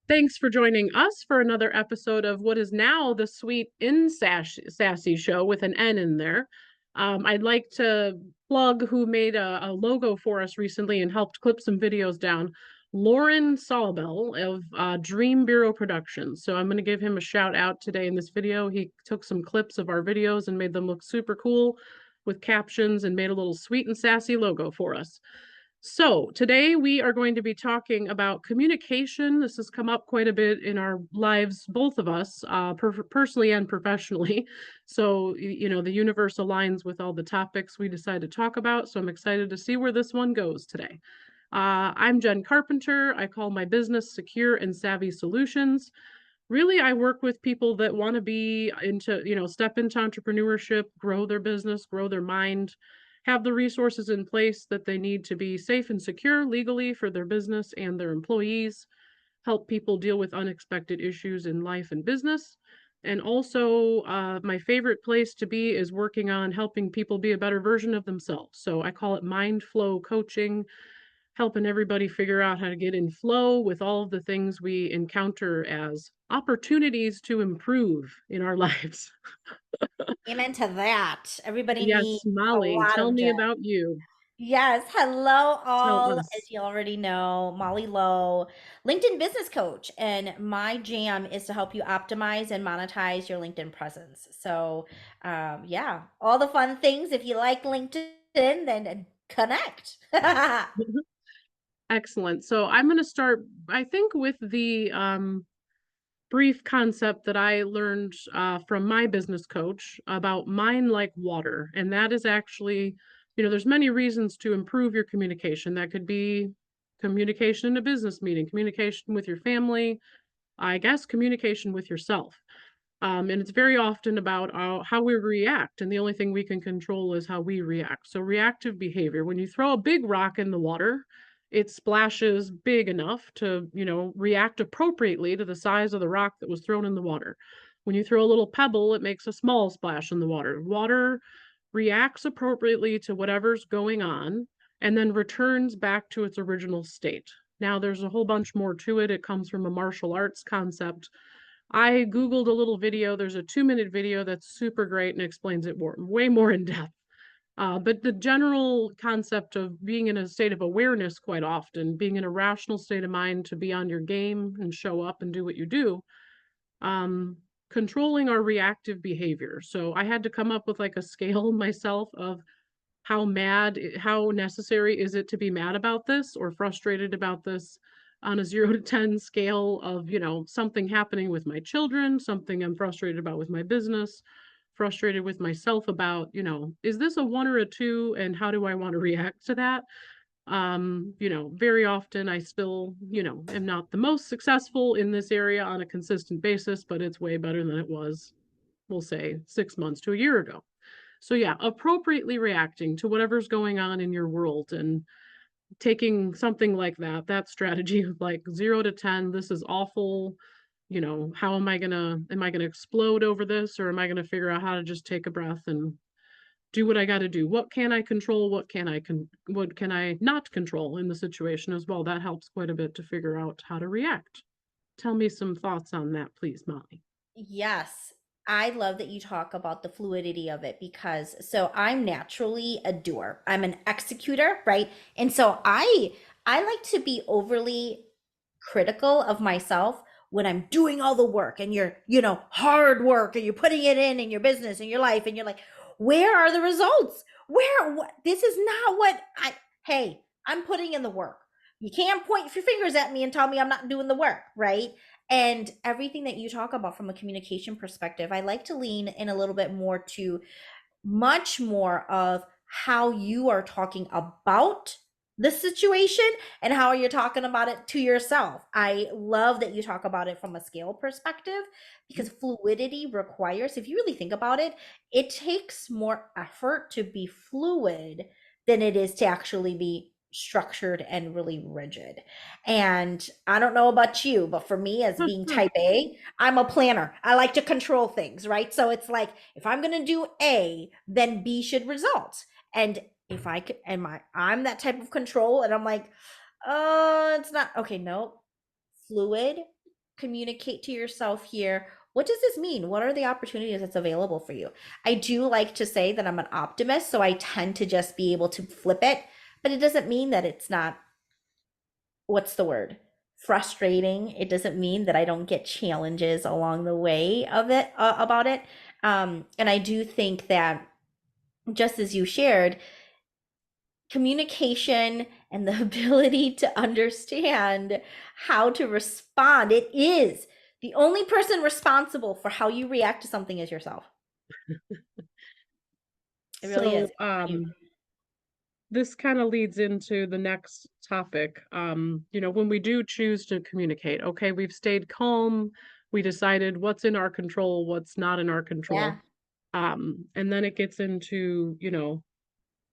Thanks for joining us for another episode of what is now the Sweet in Sassy show with an N in there. I'd like to plug who made a logo for us recently and helped clip some videos down. Lauren Sawbell of Dream Bureau Productions. So I'm going to give him a shout out today in this video. He took some clips of our videos and made them look super cool with captions and made a little sweet and sassy logo for us. So today we are going to be talking about communication. This has come up quite a bit in our lives, both of us, personally and professionally. So, the universe aligns with all the topics we decide to talk about. So I'm excited to see where this one goes today. I'm Jen Carpenter. I call my business Secure and Savvy Solutions. Really, I work with people that want to be step into entrepreneurship, grow their business, grow their mind, have the resources in place that they need to be safe and secure legally for their business and their employees, help people deal with unexpected issues in life and business. And also, my favorite place to be is working on helping people be a better version of themselves. So I call it mind flow coaching, helping everybody figure out how to get in flow with all of the things we encounter as opportunities to improve in our lives. Amen to that. Everybody Yes, needs a Molly, lot tell of me Jen. about you. Yes. Hello, Tell all. As us. you already know, Molly Lowe, LinkedIn business coach. And my jam is to help you optimize and monetize your LinkedIn presence. So, yeah, all the fun things. If you like LinkedIn, then connect. Excellent. So I'm going to start, I think, with the brief concept that I learned from my business coach about mind like water. And that is actually, there's many reasons to improve your communication. That could be communication in a business meeting, communication with your family, I guess communication with yourself. And it's very often about how we react. And the only thing we can control is how we react. So, reactive behavior, when you throw a big rock in the water, it splashes big enough to, react appropriately to the size of the rock that was thrown in the water. When you throw a little pebble, it makes a small splash in the water. Water reacts appropriately to whatever's going on and then returns back to its original state. Now, there's a whole bunch more to it. It comes from a martial arts concept. I Googled a little video. There's a 2-minute video that's super great and explains it way more in depth. But the general concept of being in a state of awareness quite often, being in a rational state of mind to be on your game and show up and do what you do, um, controlling our reactive behavior. So I had to come up with like a scale myself of how necessary is it to be mad about this or frustrated about this on a 0 to 10 scale of, something happening with my children, something I'm frustrated about with my business, frustrated with myself about, is this a 1 or a 2 and how do I want to react to that? Very often I still, am not the most successful in this area on a consistent basis, but it's way better than it was, we'll say, 6 months to a year ago. So yeah, appropriately reacting to whatever's going on in your world and taking something like that strategy of like 0 to 10, this is awful. How am I gonna explode over this, or am I gonna figure out how to just take a breath and do what I got to do? What can I control? What can I not control in the situation as well? That helps quite a bit to figure out how to react. Tell me some thoughts on that, please, Molly. Yes. I love that you talk about the fluidity of it because I'm naturally a doer. I'm an executor, right? And so I like to be overly critical of myself when I'm doing all the work and hard work and you're putting it in your business and your life and you're like, where are the results? This is not what hey, I'm putting in the work. You can't point your fingers at me and tell me I'm not doing the work, right? And everything that you talk about from a communication perspective, I like to lean in a little bit more to much more of how you are talking about the situation and how you're talking about it to yourself. I love that you talk about it from a scale perspective because fluidity requires, if you really think about it, it takes more effort to be fluid than it is to actually be structured and really rigid. And I don't know about you, but for me, as being type A, I'm a planner. I like to control things, right? So it's like, if I'm going to do A, then B should result. And if I could, I'm that type of control, and I'm like, it's not okay. No, fluid. communicate to yourself here, what does this mean? What are the opportunities that's available for you? I do like to say that I'm an optimist, so I tend to just be able to flip it, but it doesn't mean that it's not, what's the word? Frustrating. It doesn't mean that I don't get challenges along the way of it, about it. And I do think that, just as you shared, communication and the ability to understand how to respond. It is the only person responsible for how you react to something is yourself. It really is. So, this kind of leads into the next topic. When we do choose to communicate, okay, we've stayed calm, we decided what's in our control, what's not in our control. Yeah. And then it gets into,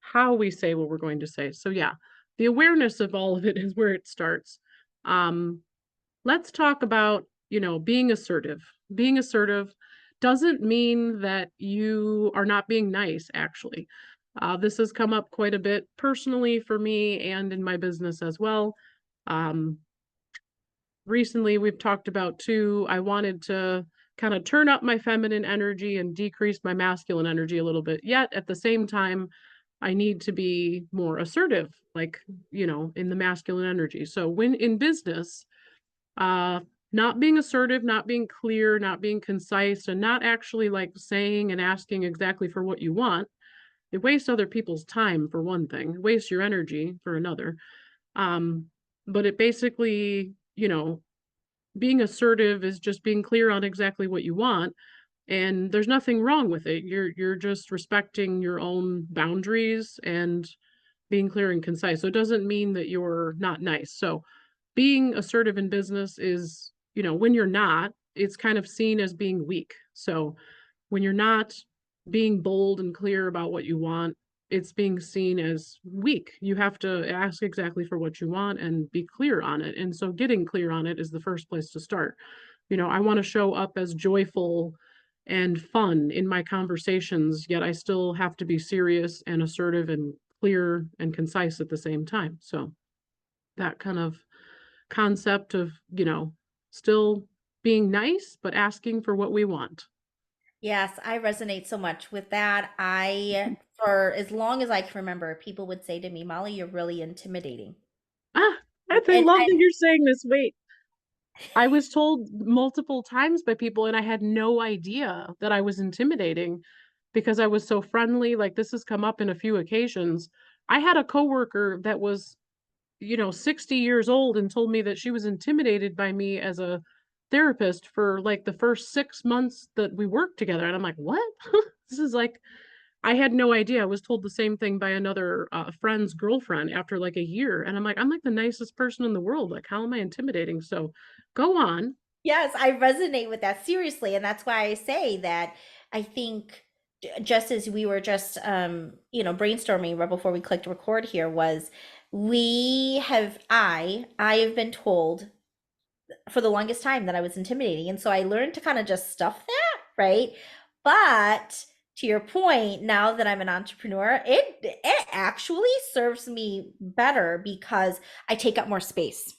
how we say what we're going to say. So yeah, the awareness of all of it is where it starts. Um, let's talk about, being assertive. Being assertive doesn't mean that you are not being nice, actually. This has come up quite a bit personally for me and in my business as well. Um, Recently, we've talked about too, I wanted to kind of turn up my feminine energy and decrease my masculine energy a little bit. Yet at the same time, I need to be more assertive, like, in the masculine energy. So when in business, uh, not being assertive, not being clear, not being concise, and not actually like saying and asking exactly for what you want, it wastes other people's time for one thing, it wastes your energy for another. Um, but it basically, being assertive is just being clear on exactly what you want, and there's nothing wrong with it. You're just respecting your own boundaries and being clear and concise. So it doesn't mean that you're not nice. So being assertive in business is, when you're not, it's kind of seen as being weak. So when you're not being bold and clear about what you want, it's being seen as weak. You have to ask exactly for what you want and be clear on it. And so getting clear on it is the first place to start. I want to show up as joyful and fun in my conversations, yet I still have to be serious and assertive and clear and concise at the same time. So that kind of concept of, still being nice, but asking for what we want. Yes, I resonate so much with that. For as long as I can remember, people would say to me, Molly, you're really intimidating. Ah, I And love that you're saying this. Wait, I was told multiple times by people, and I had no idea that I was intimidating because I was so friendly. Like this has come up in a few occasions. I had a coworker that was, 60 years old and told me that she was intimidated by me as a therapist for like the first 6 months that we worked together. And I'm like, what? This is like, I had no idea. I was told the same thing by another friend's girlfriend after like a year. And I'm like the nicest person in the world. Like, how am I intimidating? So go on. yes, I resonate with that seriously. And that's why I say that I think, just as we were just brainstorming right before we clicked record here, was I have been told for the longest time that I was intimidating. And so I learned to kind of just stuff that, right? But to your point, now that I'm an entrepreneur, it actually serves me better because I take up more space,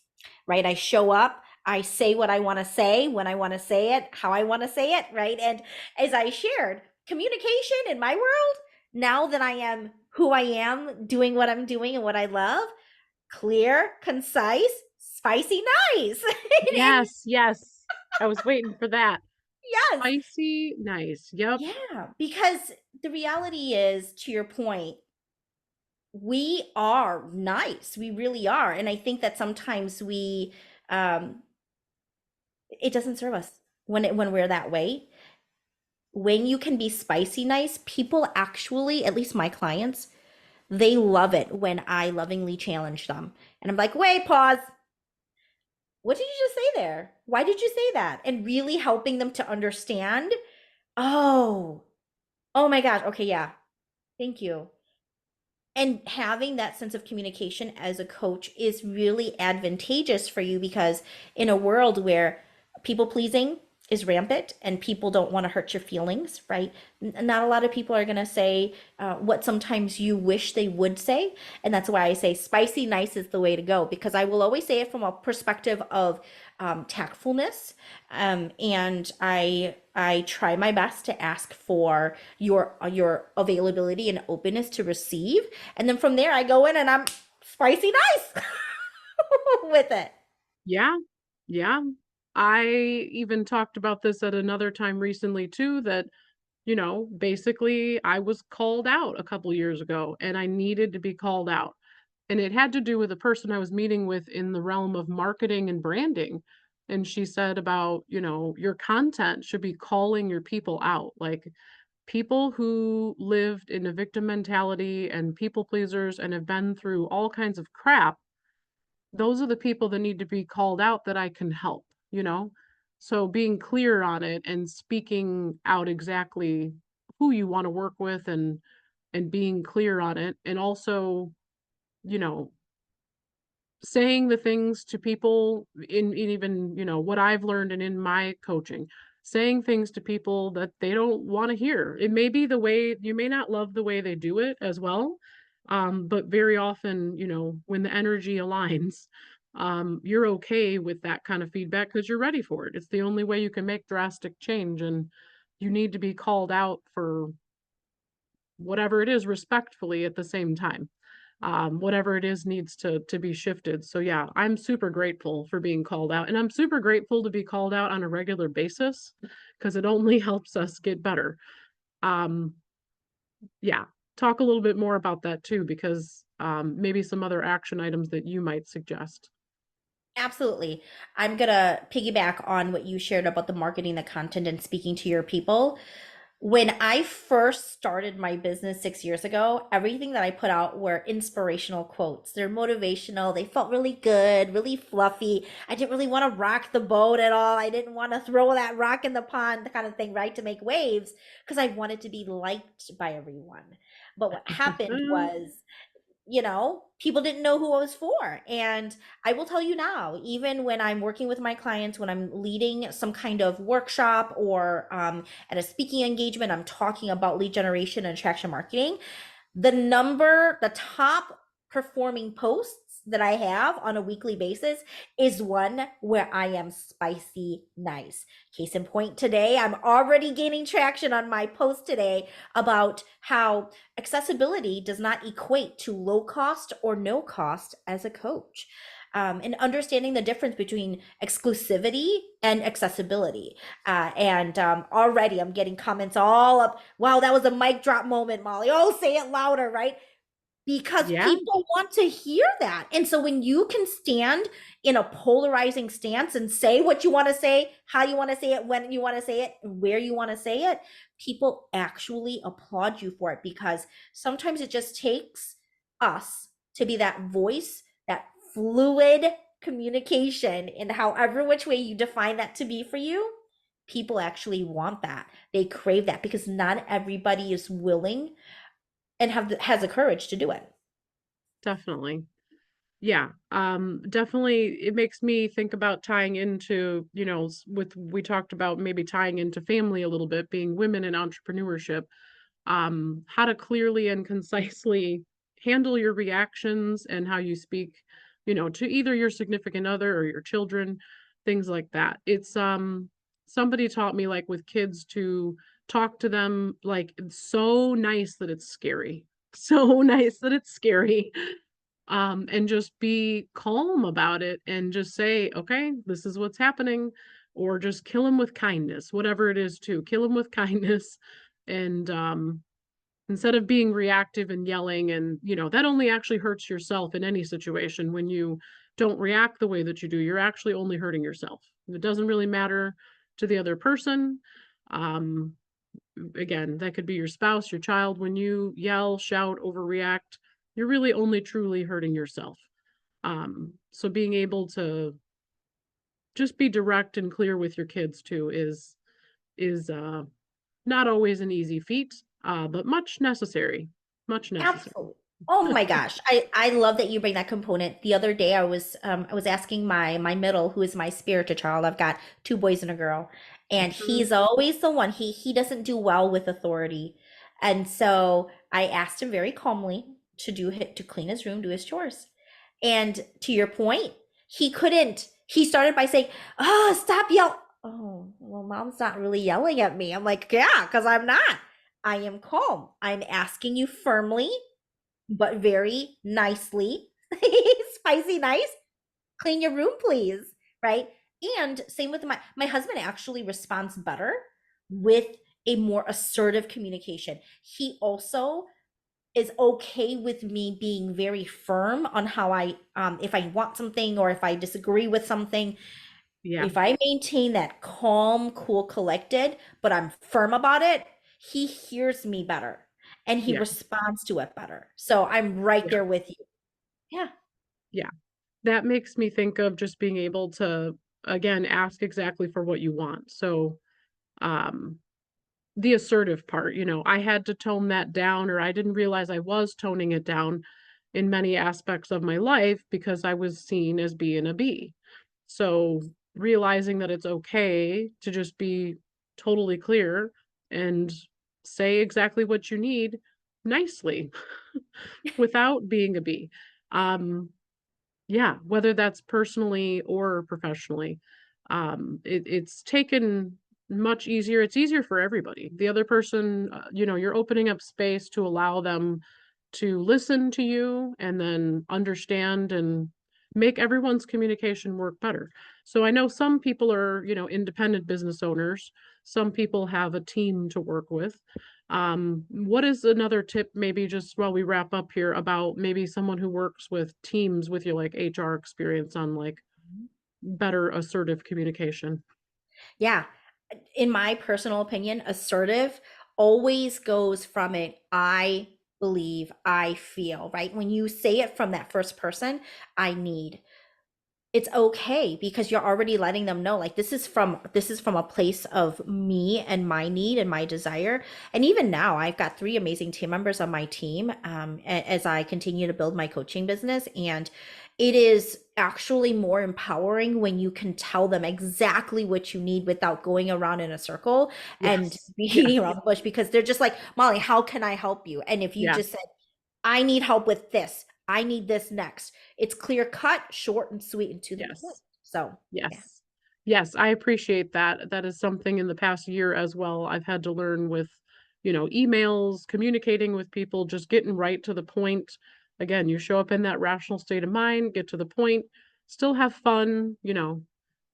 right? I show up, I say what I want to say, when I want to say it, how I want to say it, right? And as I shared, communication in my world, now that I am who I am, doing what I'm doing and what I love, clear, concise, spicy, nice. And Yes, yes. I was waiting for that. yes, Spicy, nice. Yep. yeah, because the reality is, to your point, we are nice. We really are. And I think that sometimes um, it doesn't serve us when we're that way. When you can be spicy nice, people actually, at least my clients, they love it when I lovingly challenge them. And I'm like, wait, pause. What did you just say there? Why did you say that? And really helping them to understand. Oh, oh my gosh. Okay, yeah. Thank you. And having that sense of communication as a coach is really advantageous for you, because in a world where people pleasing is rampant and people don't want to hurt your feelings, right? Not a lot of people are going to say what sometimes you wish they would say. And that's why I say spicy nice is the way to go, because I will always say it from a perspective of tactfulness. And I try my best to ask for your availability and openness to receive. And then from there, I go in and I'm spicy nice with it. Yeah. Yeah. I even talked about this at another time recently too, that, basically I was called out a couple years ago and I needed to be called out. And it had to do with a person I was meeting with in the realm of marketing and branding. And she said about, your content should be calling your people out. Like people who lived in a victim mentality and people pleasers and have been through all kinds of crap, those are the people that need to be called out that I can help, you know? So being clear on it and speaking out exactly who you want to work with and being clear on it, and also, you know, saying the things to people in even, what I've learned and in my coaching, saying things to people that they don't want to hear. It may be the way you may not love the way they do it as well. But very often, when the energy aligns, you're okay with that kind of feedback because you're ready for it. It's the only way you can make drastic change, and you need to be called out for whatever it is respectfully at the same time. Whatever it is needs to be shifted. So yeah, I'm super grateful for being called out, and I'm super grateful to be called out on a regular basis because it only helps us get better. Um, yeah, talk a little bit more about that too, because maybe some other action items that you might suggest. Absolutely. I'm gonna piggyback on what you shared about the marketing, the content, and speaking to your people. When I first started my business 6 years ago, everything that I put out were inspirational quotes. They're motivational. They felt really good, really fluffy. I didn't really want to rock the boat at all. I didn't want to throw that rock in the pond, the kind of thing, right? To make waves, because I wanted to be liked by everyone. But what happened was, people didn't know who I was for. And I will tell you now, even when I'm working with my clients, when I'm leading some kind of workshop or at a speaking engagement, I'm talking about lead generation and attraction marketing, the top performing posts that I have on a weekly basis is one where I am spicy nice. Case in point, today, I'm already gaining traction on my post today about how accessibility does not equate to low cost or no cost as a coach. And understanding the difference between exclusivity and accessibility. And already I'm getting comments all up. Wow, that was a mic drop moment, Molly. Oh, say it louder, right? Because Yeah, people want to hear that. And so when you can stand in a polarizing stance and say what you want to say, how you want to say it, when you want to say it, where you want to say it, people actually applaud you for it, because sometimes it just takes us to be that voice, that fluid communication in however which way you define that to be for you. People actually want that. They crave that because not everybody is willing and has the courage to do it. definitely. Yeah, definitely it makes me think about tying into, with we talked about maybe tying into family a little bit, being women in entrepreneurship, how to clearly and concisely handle your reactions and how you speak, to either your significant other or your children, things like that. It's somebody taught me like with kids to talk to them like it's so nice that it's scary. So nice that it's scary. And just be calm about it and just say, okay, this is what's happening, or just kill him with kindness, whatever it is, to kill him with kindness. And instead of being reactive and yelling, and that only actually hurts yourself in any situation. When you don't react the way that you do, you're actually only hurting yourself. It doesn't really matter to the other person. um Again, that could be your spouse, your child. When you yell, shout, overreact, you're really only truly hurting yourself. So being able to just be direct and clear with your kids too is not always an easy feat, but much necessary. Much necessary. Absolutely. Oh my gosh. I love that you bring that component. The other day I was asking my middle, who is my spiritual child. I've got two boys and a girl, and Mhm. he's always the one he doesn't do well with authority. And so I asked him very calmly to clean his room, do his chores. And to your point, he started by saying, "Oh, stop yell." Oh, well, mom's not really yelling at me. I'm like, "Yeah, because I'm not. I am calm. I'm asking you firmly but very nicely, spicy nice, clean your room, please. Right. And same with my husband actually responds better with a more assertive communication. He also is okay with me being very firm on how if I want something or if I disagree with something. Yeah, If I maintain that calm, cool, collected, but I'm firm about it, he hears me better and he yeah, responds to it better. So I'm right yeah, there with you. Yeah. yeah. That makes me think of just being able to, again, ask exactly for what you want. So, um, the assertive part, I had to tone that down, or I didn't realize I was toning it down in many aspects of my life because I was seen as being a B. So, realizing that it's okay to just be totally clear and say exactly what you need nicely without being a B. Um, yeah, whether that's personally or professionally. It's taken much easier. It's easier for everybody. The other person, you're opening up space to allow them to listen to you and then understand and make everyone's communication work better. So I know some people are, independent business owners. Some people have a team to work with. What is another tip, maybe just while we wrap up here, about maybe someone who works with teams with your like HR experience on like better assertive communication? Yeah. In my personal opinion, assertive always goes from it, I believe, I feel, right? When you say it from that first person, I need, it's okay because you're already letting them know like this is from a place of me and my need and my desire. And even now I've got three amazing team members on my team, as I continue to build my coaching business, and it is actually more empowering when you can tell them exactly what you need without going around in a circle and Yes. beating Yes. around the bush, because they're just like, Molly, how can I help you? And if you just Yes. said, I need help with this. I need this next. It's clear cut, short and sweet and to the point. Yes. So, yeah. Yes. Yes, I appreciate that. That is something in the past year as well I've had to learn with, emails, communicating with people, just getting right to the point. Again, you show up in that rational state of mind, get to the point, still have fun,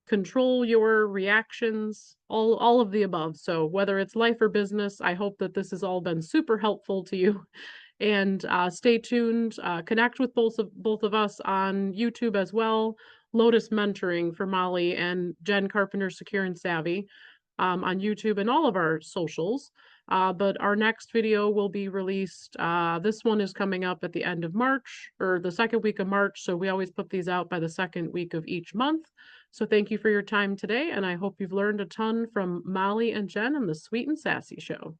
control your reactions, all of the above. So whether it's life or business, I hope that this has all been super helpful to you. And stay tuned. Connect with both of us on YouTube as well. Lotus Mentoring for Molly and Jen Carpenter, Secure and Savvy, on YouTube and all of our socials. But our next video will be released. This one is coming up at the end of March, or the second week of March. So we always put these out by the second week of each month. So thank you for your time today, and I hope you've learned a ton from Molly and Jen and the Sweet and Sassy Show.